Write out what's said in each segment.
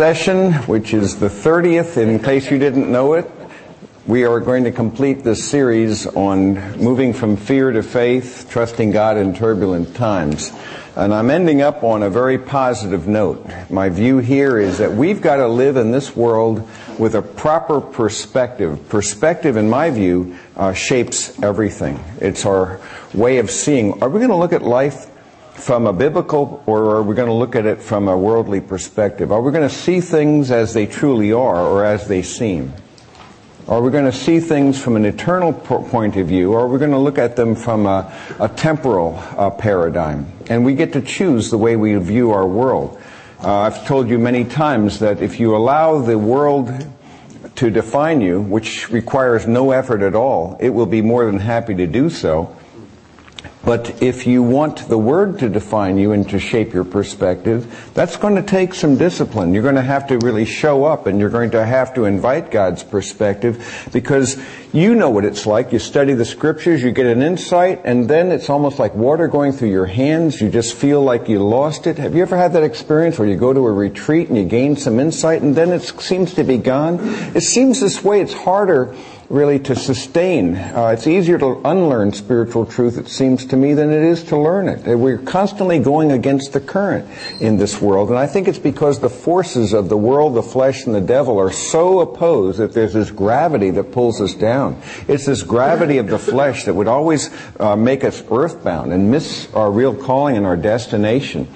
session, which is the 30th, in case you didn't know it. We are going to complete this series on moving from fear to faith, trusting God in turbulent times. And I'm ending up on a very positive note. My view here is that we've got to live in this world with a proper perspective. Perspective, in my view, shapes everything. It's our way of seeing. Are we going to look at life from a biblical, or are we going to look at it from a worldly perspective? Are we going to see things as they truly are or as they seem? Are we going to see things from an eternal point of view, or are we going to look at them from a temporal paradigm? And we get to choose the way we view our world. I've told you many times that if you allow the world to define you, which requires no effort at all, it will be more than happy to do so. But if you want the Word to define you and to shape your perspective, that's going to take some discipline. You're going to have to really show up, and you're going to have to invite God's perspective, because you know what it's like. You study the Scriptures, you get an insight, and then it's almost like water going through your hands. You just feel like you lost it. Have you ever had that experience where you go to a retreat and you gain some insight, and then it seems to be gone? It seems this way. It's harder really to sustain. It's easier to unlearn spiritual truth, it seems to me, than it is to learn it. We're constantly going against the current in this world, and I think it's because the forces of the world, the flesh, and the devil are so opposed that there's this gravity that pulls us down. It's this gravity of the flesh that would always make us earthbound and miss our real calling and our destination.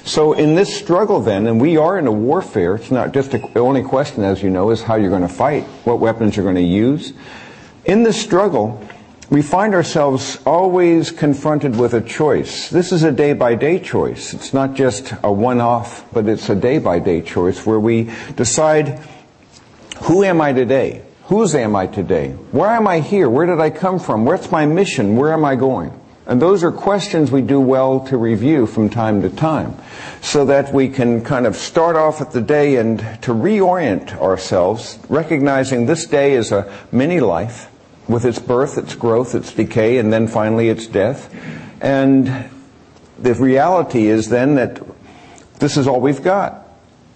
So in this struggle then, and we are in a warfare, it's not just the only question, as you know, is how you're going to fight, what weapons you're going to use. In this struggle, we find ourselves always confronted with a choice. This is a day-by-day choice. It's not just a one-off, but it's a day-by-day choice where we decide, who am I today? Whose am I today? Why am I here? Where did I come from? What's my mission? Where am I going? And those are questions we do well to review from time to time, so that we can kind of start off at the day and to reorient ourselves, recognizing this day is a mini life with its birth, its growth, its decay, and then finally its death. And the reality is then that this is all we've got.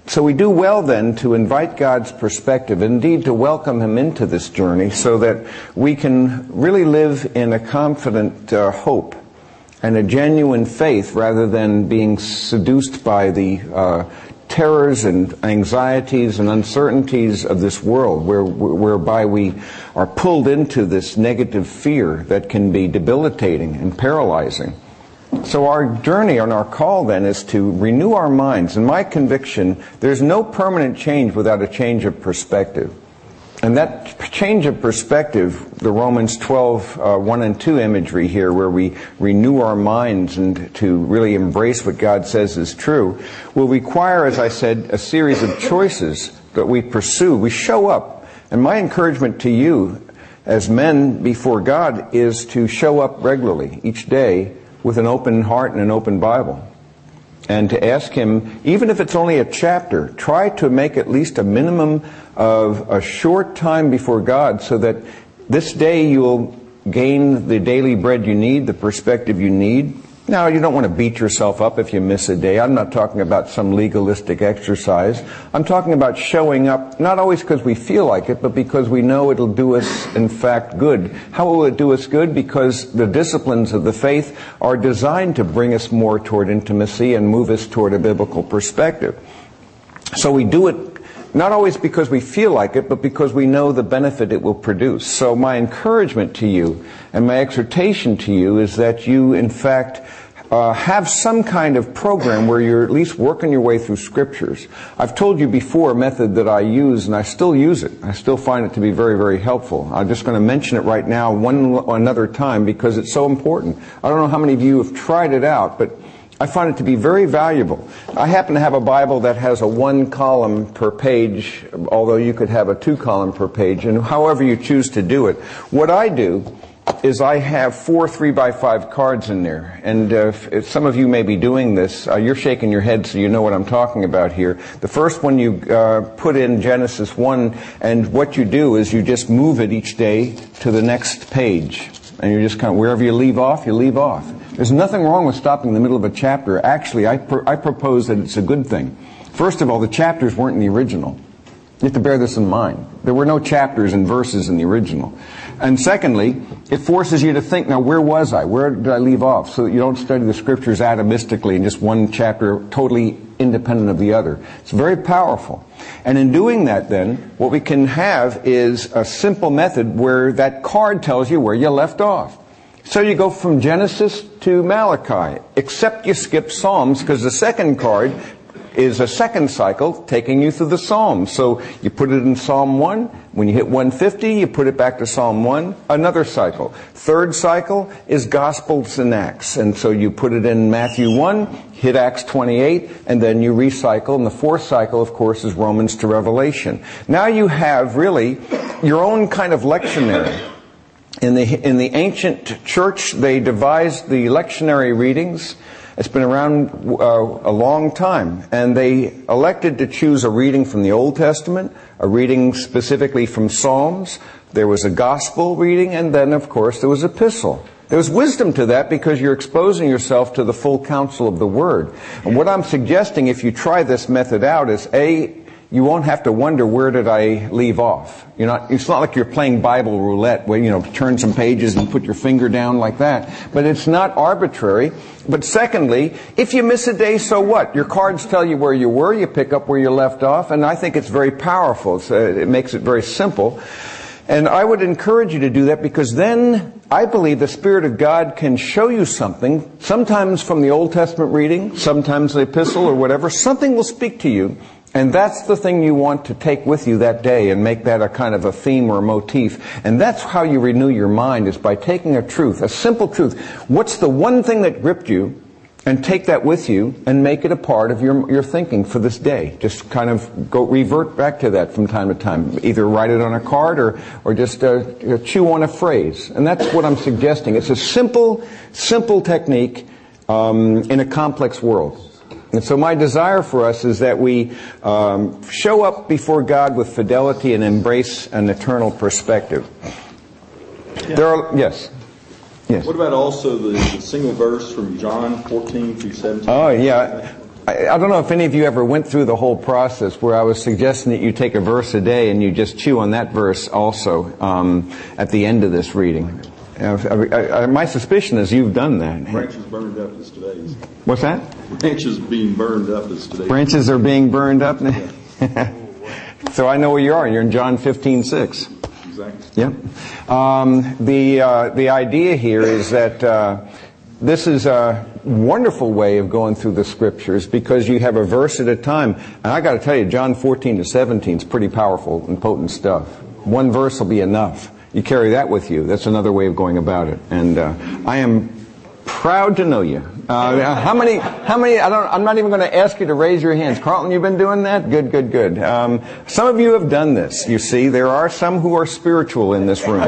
So we do well then to invite God's perspective, indeed to welcome Him into this journey, so that we can really live in a confident hope and a genuine faith, rather than being seduced by the terrors and anxieties and uncertainties of this world, whereby we are pulled into this negative fear that can be debilitating and paralyzing. So our journey and our call then is to renew our minds. In my conviction, there's no permanent change without a change of perspective. And that change of perspective, the Romans 12, 1 and 2 imagery here, where we renew our minds and to really embrace what God says is true, will require, as I said, a series of choices that we pursue. We show up. And my encouragement to you as men before God is to show up regularly, each day, with an open heart and an open Bible. And to ask Him, even if it's only a chapter, try to make at least a minimum of a short time before God, so that this day you'll gain the daily bread you need, the perspective you need. Now, you don't want to beat yourself up if you miss a day. I'm not talking about some legalistic exercise. I'm talking about showing up, not always because we feel like it, but because we know it'll do us, in fact, good. How will it do us good? Because the disciplines of the faith are designed to bring us more toward intimacy and move us toward a biblical perspective. So we do it not always because we feel like it, but because we know the benefit it will produce. So my encouragement to you and my exhortation to you is that you, in fact, have some kind of program where you're at least working your way through Scriptures. I've told you before a method that I use, and I still use it. I still find it to be very, very helpful. I'm just going to mention it right now another time because it's so important. I don't know how many of you have tried it out, but I find it to be very valuable. I happen to have a Bible that has a 1 column per page, although you could have a 2 column per page, and however you choose to do it. What I do is I have 4 3x5 cards in there. And if some of you may be doing this, you're shaking your head so you know what I'm talking about here. The first one you put in Genesis 1, and what you do is you just move it each day to the next page. And you're just kind of, wherever you leave off, you leave off. There's nothing wrong with stopping in the middle of a chapter. Actually, I propose that it's a good thing. First of all, the chapters weren't in the original. You have to bear this in mind. There were no chapters and verses in the original. And secondly, it forces you to think, now where was I? Where did I leave off? So that you don't study the scriptures atomistically in just one chapter totally independent of the other. It's very powerful. And in doing that then, what we can have is a simple method where that card tells you where you left off. So you go from Genesis to Malachi, except you skip Psalms, because the second card is a second cycle taking you through the Psalms. So you put it in Psalm 1. When you hit 150, you put it back to Psalm 1. Another cycle. Third cycle is Gospels and Acts. And so you put it in Matthew 1, hit Acts 28, and then you recycle. And the fourth cycle, of course, is Romans to Revelation. Now you have really your own kind of lectionary. In the ancient church, they devised the lectionary readings. It's been around a long time, and they elected to choose a reading from the Old Testament, a reading specifically from Psalms. There was a gospel reading, and then, of course, there was epistle. There was wisdom to that because you're exposing yourself to the full counsel of the Word. And what I'm suggesting, if you try this method out, is you won't have to wonder, where did I leave off? It's not like you're playing Bible roulette where, turn some pages and put your finger down like that. But it's not arbitrary. But secondly, if you miss a day, so what? Your cards tell you where you were. You pick up where you left off. And I think it's very powerful. It makes it very simple. And I would encourage you to do that, because then I believe the Spirit of God can show you something, sometimes from the Old Testament reading, sometimes the epistle or whatever. Something will speak to you. And that's the thing you want to take with you that day and make that a kind of a theme or a motif. And that's how you renew your mind, is by taking a truth, a simple truth. What's the one thing that gripped you? And take that with you and make it a part of your thinking for this day. Just kind of revert back to that from time to time. Either write it on a card or just chew on a phrase. And that's what I'm suggesting. It's a simple technique in a complex world. And so my desire for us is that we show up before God with fidelity and embrace an eternal perspective. Yeah. Yes. What about also the single verse from John 14 through 17? Oh, yeah. I don't know if any of you ever went through the whole process where I was suggesting that you take a verse a day and you just chew on that verse also at the end of this reading. My suspicion is you've done that. Branches burned up as today's. What's that? Branches being burned up as today's. Branches are being burned up? Yeah. So I know where you are. You're in John 15:6. Exactly. Yep. The idea here is that this is a wonderful way of going through the Scriptures, because you have a verse at a time. And I got to tell you, John 14 to 17 is pretty powerful and potent stuff. One verse will be enough. You carry that with you. That's another way of going about it. And I am proud to know you. How many? I'm not even going to ask you to raise your hands. Carlton, you've been doing that? Good. Some of you have done this. You see, there are some who are spiritual in this room.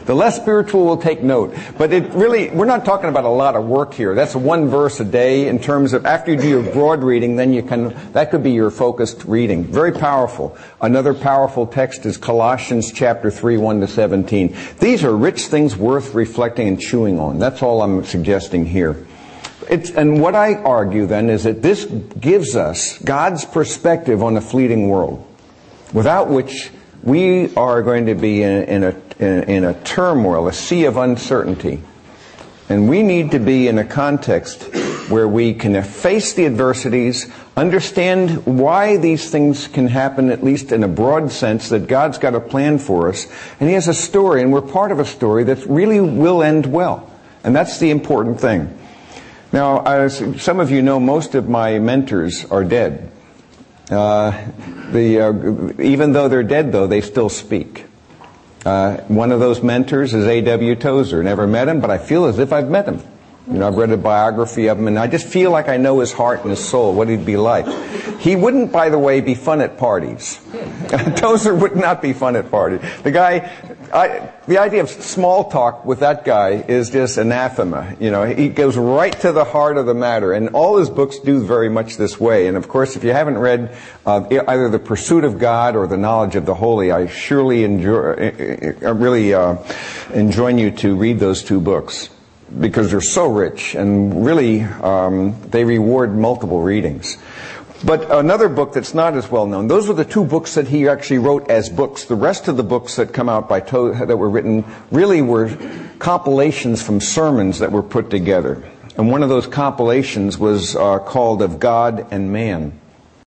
The less spiritual will take note. But we're not talking about a lot of work here. That's one verse a day in terms of, after you do your broad reading, then that could be your focused reading. Very powerful. Another powerful text is Colossians chapter 3, 1 to 17. These are rich things worth reflecting and chewing on. That's all I'm suggesting here. And what I argue then is that this gives us God's perspective on the fleeting world, without which we are going to be in a turmoil, a sea of uncertainty. And we need to be in a context where we can face the adversities, understand why these things can happen, at least in a broad sense, that God's got a plan for us. And He has a story, and we're part of a story that really will end well. And that's the important thing. Now, as some of you know, most of my mentors are dead. Even though they're dead, though, they still speak. One of those mentors is A.W. Tozer. Never met him, but I feel as if I've met him. I've read a biography of him, and I just feel like I know his heart and his soul, what he'd be like. He wouldn't, by the way, be fun at parties. Tozer would not be fun at parties. The idea of small talk with that guy is just anathema. He goes right to the heart of the matter, and all his books do very much this way. And of course, if you haven't read either The Pursuit of God or The Knowledge of the Holy, I surely really enjoin you to read those two books. because they're so rich, and really they reward multiple readings. But another book that's not as well known, those were the two books that he actually wrote as books. The rest of the books that come out by that were written really were compilations from sermons that were put together. And one of those compilations was called Of God and Man.